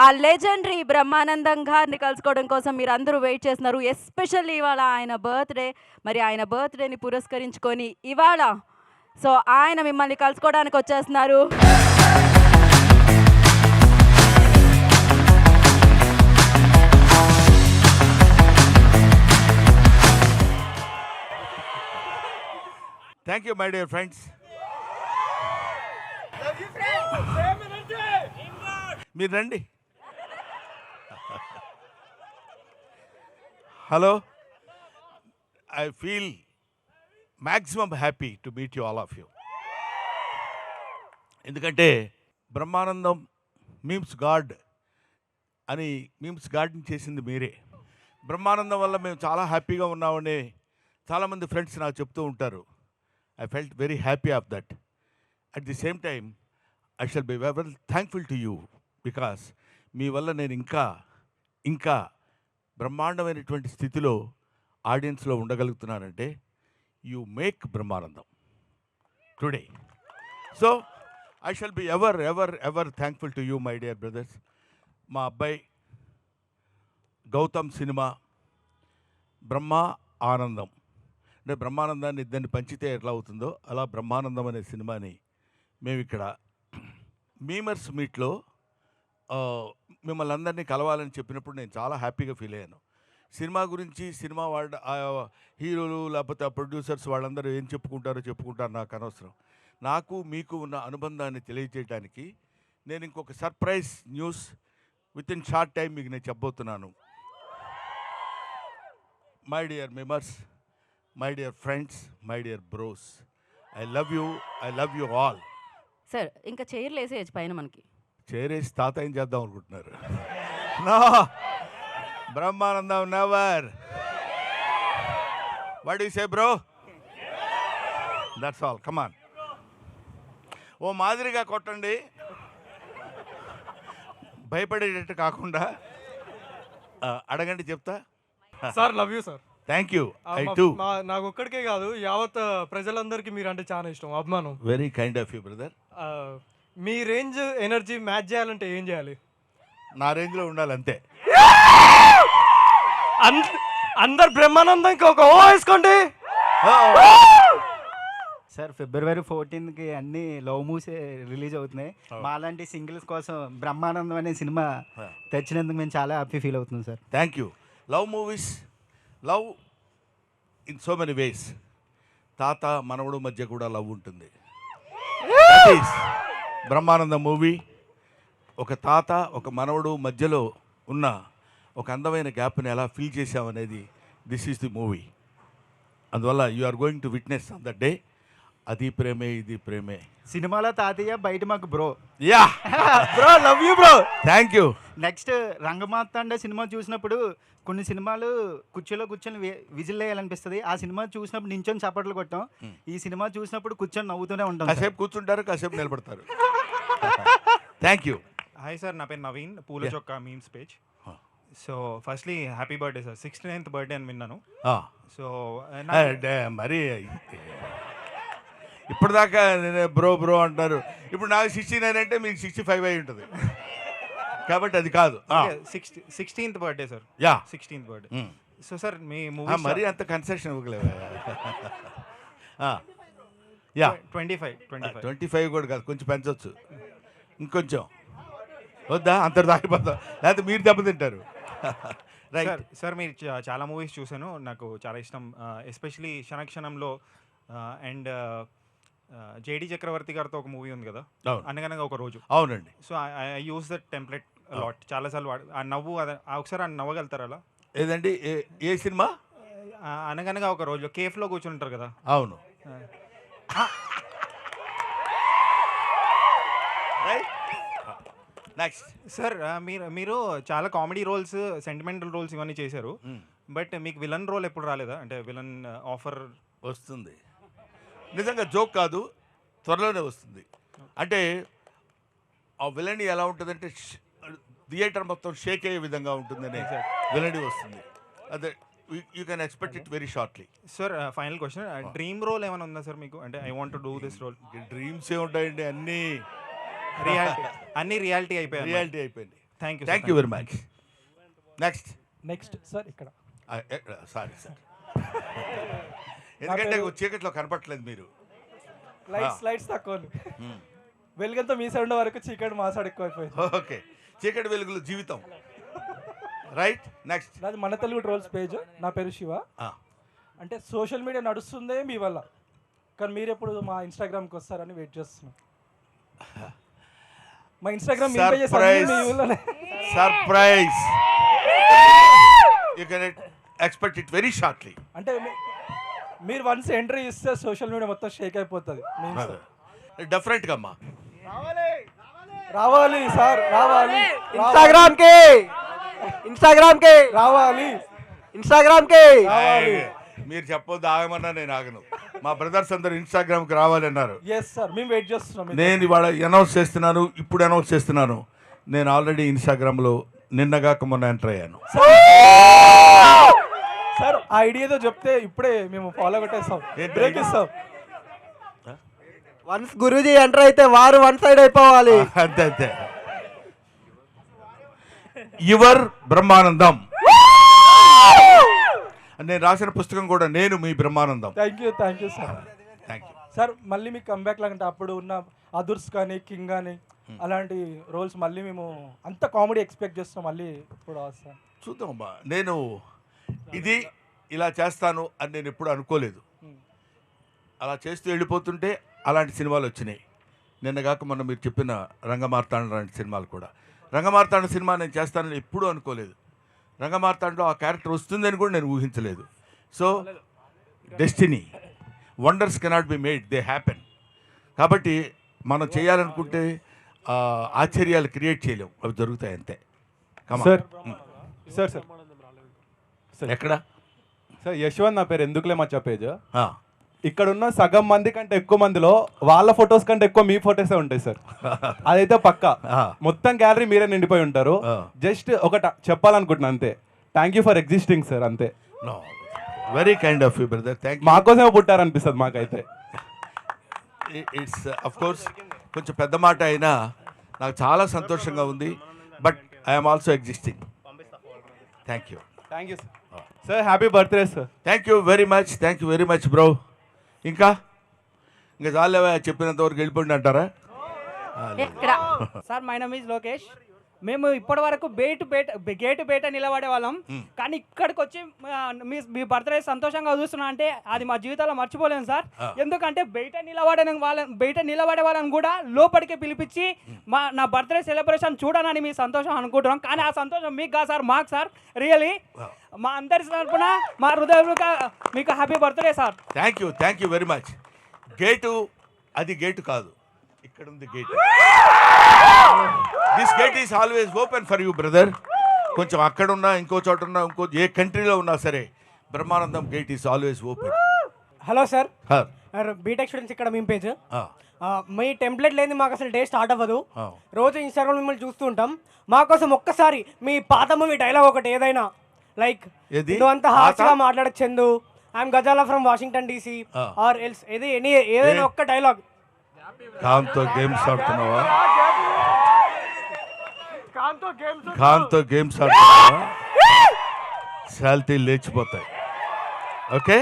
ఆ లెజెండరీ బ్రహ్మానందం గారిని కలుసుకోవడం కోసం మీరందరూ వెయిట్ చేస్తున్నారు. ఎస్పెషల్లీ ఇవాళ ఆయన బర్త్‌డే. మరి ఆయన బర్త్‌డేని పురస్కరించుకొని ఇవాళ సో, ఆయన మిమ్మల్ని కలుసుకోవడానికి వచ్చేస్తున్నారు. Thank you, my dear friends. మీరు రండి. Hello, I feel maximum happy to meet you all of you. ఎందుకంటే బ్రహ్మానందం మీమ్స్ గాడ్ అని మీమ్స్ గాడ్ని చేసింది మీరే. బ్రహ్మానందం వల్ల మేము చాలా హ్యాపీగా ఉన్నామని చాలామంది ఫ్రెండ్స్ నాకు చెప్తూ ఉంటారు. I felt very happy of that. At the same time, I shall be very thankful to you because మీ వల్ల నేను ఇంకా బ్రహ్మాండమైనటువంటి స్థితిలో ఆడియన్స్లో ఉండగలుగుతున్నానంటే you make Brahmanandam today. So I shall be ever thankful to you my dear brothers. మా అబ్బాయి Gautam cinema బ్రహ్మ ఆనందం అంటే బ్రహ్మానందాన్ని ఇద్దరిని పంచితే ఎట్లా అవుతుందో అలా బ్రహ్మానందం అనే సినిమాని మేము ఇక్కడ మీమర్స్ మీట్లో మిమ్మల్ని అందరినీ కలవాలని చెప్పినప్పుడు నేను చాలా హ్యాపీగా ఫీల్ అయ్యాను. సినిమా గురించి సినిమా వాళ్ళ హీరోలు లేకపోతే ఆ ప్రొడ్యూసర్స్ వాళ్ళందరూ ఏం చెప్పుకుంటారు నాకు అనవసరం. నాకు మీకు ఉన్న అనుబంధాన్ని తెలియజేయడానికి నేను ఇంకొక surprise news within short time మీకు నేను చెప్పబోతున్నాను. My dear members, my dear friends, my dear bros, I love you all. Sir ఇంకా చైర్లు వేసేయచ్చు పైన మనకి. చేరేసి తాతయ్యం చేద్దాం అనుకుంటున్నారు. No, Brahmanandam never. What you say bro? That's all, come on. ఓ మాదిరిగా కొట్టండి, భయపడేటట్టు కాకుండా. అడగండి చెప్తా. Sir love you sir. Thank you. I too. నాకు ఒక్కడికే కాదు యావత్ ప్రజలందరికీ మీరు అంటే చాలా ఇష్టం, అభిమానం. Very kind of you brother. Me range energy match చేయాలంటే ఏం చేయాలి? నా రేంజ్లో ఉండాలి అంతే. అందరు బ్రహ్మానందంకి ఒక ఓ వేసుకోండి. సార్ February 14th అన్ని లవ్ మూవీస్ రిలీజ్ అవుతున్నాయి. మాలాంటి సింగిల్స్ కోసం బ్రహ్మానందం అనే సినిమా తెచ్చినందుకు మేము చాలా హ్యాపీ ఫీల్ అవుతున్నాం sir. Thank you. Love movies, love in so many ways. తాత మనవడు మధ్య కూడా లవ్ ఉంటుంది. బ్రహ్మానందం మూవీ ఒక తాత ఒక మనవడు మధ్యలో ఉన్న ఒక అందమైన గ్యాప్ని ఎలా ఫీల్ చేసామనేది దిస్ ఈజ్ ది మూవీ. అందువల్ల you are going to witness on the day. అది ప్రేమే ఇది ప్రేమే. సినిమాలో తాతయ్య, బయట మాకు bro. Ya bro, love you bro. Thank you. Next Rangamarthanda సినిమా చూసినప్పుడు కొన్ని సినిమాలు కుర్చీలో కూర్చొని విజిల్ వేయాలనిపిస్తుంది. ఆ సినిమా చూసినప్పుడు నించొని చప్పట్లు కొట్టాం. ఈ సినిమా చూసినప్పుడు కూర్చొని నవ్వుతూనే ఉంటాం. కాసేపు కూర్చుంటారు, కాసేపు నిలబడతారు. Thank you. హాయ్ సార్, నా పేరు నవీన్, పూల చొక్కా memes page. So firstly happy birthday sir. 69th birthday అని విన్నాను. సో మరి ఇప్పటిదాకా నేను బ్రో అంటారు. ఇప్పుడు నాకు 69 అంటే మీకు 65 అయి ఉంటుంది కాబట్టి అది కాదు. 16th birthday sir. Ya, 16th birthday. So sir మీ మూవీ మరీ అంత కన్సెషన్ ఇవ్వలేవు. యా, 25 కూడా కాదు, కొంచెం పెంచవచ్చు. ఇంకొంచెం వద్దా? అంత దాకిపోతాం, లేకపోతే మీరు దెబ్బతింటారు. రైట్ సార్ మీరు చాలా మూవీస్ చూశాను, నాకు చాలా ఇష్టం. ఎస్పెషలీ క్షణక్షణంలో అండ్ జేడి చక్రవర్తి గారితో ఒక మూవీ ఉంది కదా, అనగనగా ఒక రోజు. అవునండి. So I use that template lot, చాలాసార్లు ఆ నవ్వు ఒకసారి ఆ నవ్వగలుగుతారు అలా? ఏదండి, ఏ సినిమా? అనగనగా ఒక రోజు కేఫ్లో కూర్చుని ఉంటారు కదా. అవును. నెక్స్ట్ సార్ మీరు చాలా కామెడీ రోల్స్, సెంటిమెంటల్ రోల్స్ ఇవన్నీ చేశారు. బట్ మీకు విలన్ రోల్ ఎప్పుడు రాలేదా? అంటే విలన్ ఆఫర్ వస్తుంది. నిజంగా జోక్ కాదు, త్వరలోనే వస్తుంది. అంటే ఆ విలనీ ఎలా ఉంటుందంటే థియేటర్ మొత్తం షేక్ అయ్యే విధంగా ఉంటుందని విలనీ వస్తుంది. అదే you can expect it very shortly. Sir final question, dream role ఏమైనా ఉందా సార్ మీకు? అంటే I want to do this role. Dreams ఏ ఉంటాయండి, అన్నీ రియాలిటీ అయిపోయాయి. రియాలిటీ అయిపోయింది. Thank you very much. Next sir ఇక్కడ సారీ సార్, ఎందుకంటే చీకట్లో కనపట్లేదు మీరు. లైట్స్ తక్కువ వెలుగంతా మీ సైడ్ ఉండే వరకు చీకటి మా సైడ్ ఎక్కువైపోయింది. ఓకే, చీకటి వెలుగులు జీవితం. Right, next. నాది మన తెలుగు ట్రోల్స్ పేజ్. నా పేరు శివ. అంటే సోషల్ మీడియా నడుస్తుందే మీ వల్ల, కానీ మీరు ఎప్పుడు మా ఇన్స్టాగ్రామ్కి వస్తారని వెయిట్ చేస్తున్నాం. మా Instagram surprise, you can expect it very shortly. అంటే మీరు వన్స్ ఎంట్రీ ఇస్తే సోషల్ మీడియా మొత్తం షేక్ అయిపోతుంది. డెఫినెట్గా అమ్మా రావాలి సార్, రావాలి ఇన్స్టాగ్రామ్ కి రావాలి. మీరు చెప్పొద్దు, ఆగమన్నా నేను ఆగను. మా బ్రదర్స్ అందరు ఇన్స్టాగ్రామ్కి రావాలన్నారు. ఎస్ సార్, మేము వెయిట్ చేస్తున్నాం. నేను ఇవాళ అనౌన్స్ చేస్తున్నాను, ఇప్పుడు అనౌన్స్ చేస్తున్నాను. నేను ఆల్రెడీ ఇన్స్టాగ్రామ్లో నిన్నగాక మొన్న ఎంటర్ అయ్యాను. సార్ ఆ ఐడియాతో చెప్తే ఇప్పుడే మేము ఫాలో కొట్టేస్తాం, బ్రేక్ ఇస్తాం. వన్స్ గురూజీ ఎంటర్ అయితే వారు వన్ సైడ్ అయిపోవాలి. అంతే అంతే. యువర్ బ్రహ్మానందం నేను రాసిన పుస్తకం కూడా నేను మీ Brahmanandam. Thank you sir. Thank you sir మళ్ళీ మీకు కంబ్యాక్ లాగంటే అప్పుడు ఉన్న అదుర్స్ కానీ కింగ్ కానీ అలాంటి రోల్స్ మళ్ళీ మేము అంత కామెడీ ఎక్స్పెక్ట్ చేస్తాం. మళ్ళీ ఇప్పుడు వస్తాం, చూద్దామమ్మా. నేను ఇది ఇలా చేస్తాను అని నేను ఎప్పుడు అనుకోలేదు. అలా చేస్తూ వెళ్ళిపోతుంటే అలాంటి సినిమాలు వచ్చినాయి. నిన్నగాక మొన్న మీరు చెప్పిన రంగమార్తాండ లాంటి సినిమాలు కూడా. రంగమార్తాండ సినిమా నేను చేస్తానని ఎప్పుడూ అనుకోలేదు. రంగమార్తాండలో ఆ క్యారెక్టర్ వస్తుందని కూడా నేను ఊహించలేదు. So destiny, wonders cannot be made, they happen. కాబట్టి మనం చేయాలనుకుంటే ఆశ్చర్యాలు క్రియేట్ చేయలేం, అవి జరుగుతాయి అంతే. సార్ సార్ సార్ సార్ ఎక్కడ సార్ యశ్వంత్ నా పేరు, ఎందుకులే మచ్చా పేజ్. ఆ, ఇక్కడ ఉన్న సగం మంది కంటే ఎక్కువ మందిలో వాళ్ళ ఫొటోస్ కంటే ఎక్కువ మీ ఫొటోసే ఉంటాయి సార్. అదైతే పక్కా. మొత్తం గ్యాలరీ మీరే నిండిపోయి ఉంటారు. జస్ట్ ఒకట చెప్పాలనుకుంటున్నా అంతే. Thank you for existing sir, అంతే. Very kind of you brother, thank you. మాకోసమే పుట్టారనిపిస్తుంది మాకైతే. ఇట్స్ అఫ్ కోర్స్ కొంచెం పెద్ద మాట అయినా నాకు చాలా సంతోషంగా ఉంది. But I'm also existing. Thank you. Thank you sir. Sir happy birthday sir. Thank you very much bro. ఇంకా చాలేవా, చెప్పినంత వరకు వెళ్ళిపోండి అంటారా? ఇక్కడ sir my name is Lokesh. మేము ఇప్పటి వరకు గేటు బయట నిలబడే వాళ్ళం, కానీ ఇక్కడికి వచ్చి మీ బర్త్డే సంతోషంగా చూస్తున్నా అంటే అది మా జీవితాల్లో మర్చిపోలేము సార్. ఎందుకంటే బయట నిలబడే వాళ్ళని కూడా లోపలికి పిలిపించి నా బర్త్డే సెలబ్రేషన్ చూడనని మీ సంతోషం అనుకుంటున్నాం. కానీ ఆ సంతోషం మీకు కాదు సార్, మాకు సార్. రియలీ మా అందరి తరపున మా హృదయపూర్వక మీకు happy birthday sir. Thank you very much. Gate అది గేటు కాదు, ఇక్కడ ఉంది gate. This gate is always open for you brother. కొంచెం అక్కడ ఉన్నా, ఇంకో చోట ఉన్నా, ఏ కంట్రీలో ఉన్నా సరే Brahmanandam gate is always open. Hello sir, BTech students ఇక్కడ మీ పేజ్. మీ టెంప్లెట్ లేని మాకు అసలు డే స్టార్ట్ అవ్వదు. రోజు ఇన్స్టాగ్రామ్ మిమ్మల్ని చూస్తూ ఉంటాం. మాకోసం ఒక్కసారి మీ పాత మూవీ డైలాగ్ ఒకటి ఏదైనా, లైక్ నువ్వు అంత హార్ష్గా మాట్లాడచ్చు, I'm Ghazala from Washington DC or else, ఏదైనా ఒక్క డైలాగ్. ఖాన్తో గేమ్స్ ఆడుతున్నావా? ఖాన్తో గేమ్స్ ఆడుతున్నావా? శాలిటీ లేచిపోతాయి. Okay,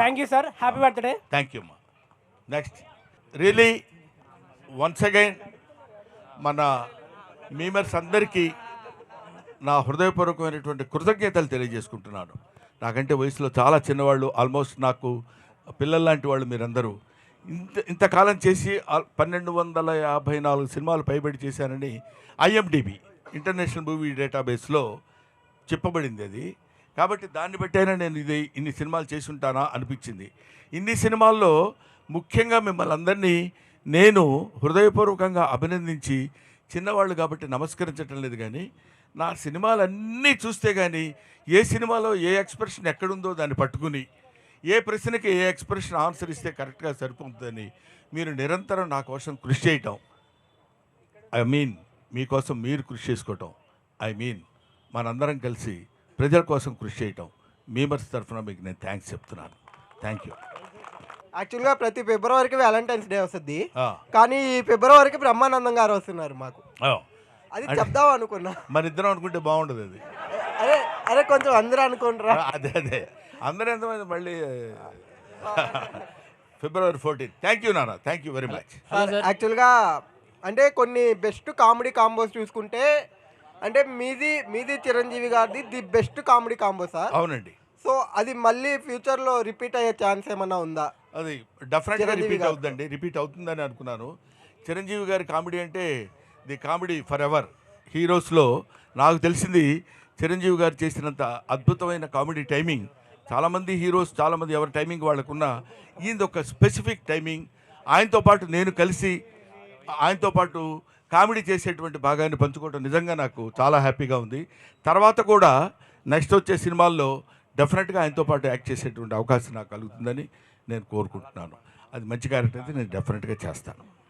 thank you sir, happy birthday. Thank you అమ్మా. నెక్స్ట్ రియలీ వన్స్ అగైన్ మన మీమర్స్ అందరికీ నా హృదయపూర్వకమైనటువంటి కృతజ్ఞతలు తెలియజేసుకుంటున్నాను. నాకంటే వయసులో చాలా చిన్నవాళ్ళు, ఆల్మోస్ట్ నాకు పిల్లల్లాంటి వాళ్ళు మీరందరూ. ఇంతకాలం చేసి 1254 సినిమాలు పైబడి చేశానని IMDb ఇంటర్నేషనల్ మూవీ డేటాబేస్లో చెప్పబడింది అది. కాబట్టి దాన్ని బట్టైనా నేను ఇన్ని సినిమాలు చేసి ఉంటానా అనిపించింది. ఇన్ని సినిమాల్లో ముఖ్యంగా మిమ్మల్ని అందరినీ నేను హృదయపూర్వకంగా అభినందించి, చిన్నవాళ్ళు కాబట్టి నమస్కరించటం లేదు, కానీ నా సినిమాలన్నీ చూస్తే కానీ ఏ సినిమాలో ఏ ఎక్స్ప్రెషన్ ఎక్కడుందో దాన్ని పట్టుకుని ఏ ప్రశ్నకి ఏ ఎక్స్ప్రెషన్ ఆన్సర్ ఇస్తే కరెక్ట్గా సరిపోతుందని మీరు నిరంతరం నా కోసం కృషి చేయటం, ఐ మీన్ మీకోసం మీరు కృషి చేసుకోవటం, ఐ మీన్ మనందరం కలిసి ప్రజల కోసం కృషి చేయటం, మీమర్స్ తరఫున మీకు నేను థ్యాంక్స్ చెప్తున్నాను. Thank you. యాక్చువల్గా ప్రతి ఫిబ్రవరికి వ్యాలంటైన్స్ డే వస్తుంది, కానీ ఈ ఫిబ్రవరికి బ్రహ్మానందం గారు వస్తున్నారు మాకు. అది చెప్దాం అనుకున్నా. మన ఇద్దరం అనుకుంటే బాగుండదు అది. అరే అరే కొంచెం అందరూ అనుకుంటారా? అదే అందరూ ఎంతమంది మళ్ళీ February 14. థ్యాంక్ యూ నాన్న, థ్యాంక్ యూ వెరీ మచ్. యాక్చువల్గా అంటే కొన్ని బెస్ట్ కామెడీ కాంబోస్ చూసుకుంటే అంటే మీది చిరంజీవి గారిది the best comedy combo sir. అవునండి. సో అది మళ్ళీ ఫ్యూచర్లో రిపీట్ అయ్యే ఛాన్స్ ఏమన్నా ఉందా? అది డెఫినెట్గా చిరంజీవి రిపీట్ గారు. అవుతుందండి, రిపీట్ అవుతుందని అనుకున్నాను. చిరంజీవి గారి కామెడీ అంటే ది కామెడీ ఫర్ ఎవర్. హీరోస్లో నాకు తెలిసింది చిరంజీవి గారు చేసినంత అద్భుతమైన కామెడీ టైమింగ్ చాలామంది హీరోస్, చాలామంది ఎవరి టైమింగ్ వాళ్ళకున్న, ఈయనది ఒక స్పెసిఫిక్ టైమింగ్. ఆయనతో పాటు నేను కలిసి ఆయనతో పాటు కామెడీ చేసేటువంటి భాగాన్ని పంచుకోవడం నిజంగా నాకు చాలా హ్యాపీగా ఉంది. తర్వాత కూడా నెక్స్ట్ వచ్చే సినిమాల్లో డెఫినెట్గా ఆయనతో పాటు యాక్ట్ చేసేటువంటి అవకాశం నాకు కలుగుతుందని నేను కోరుకుంటున్నాను. అది మంచి క్యారెక్టర్ అయితే నేను డెఫినెట్గా చేస్తాను.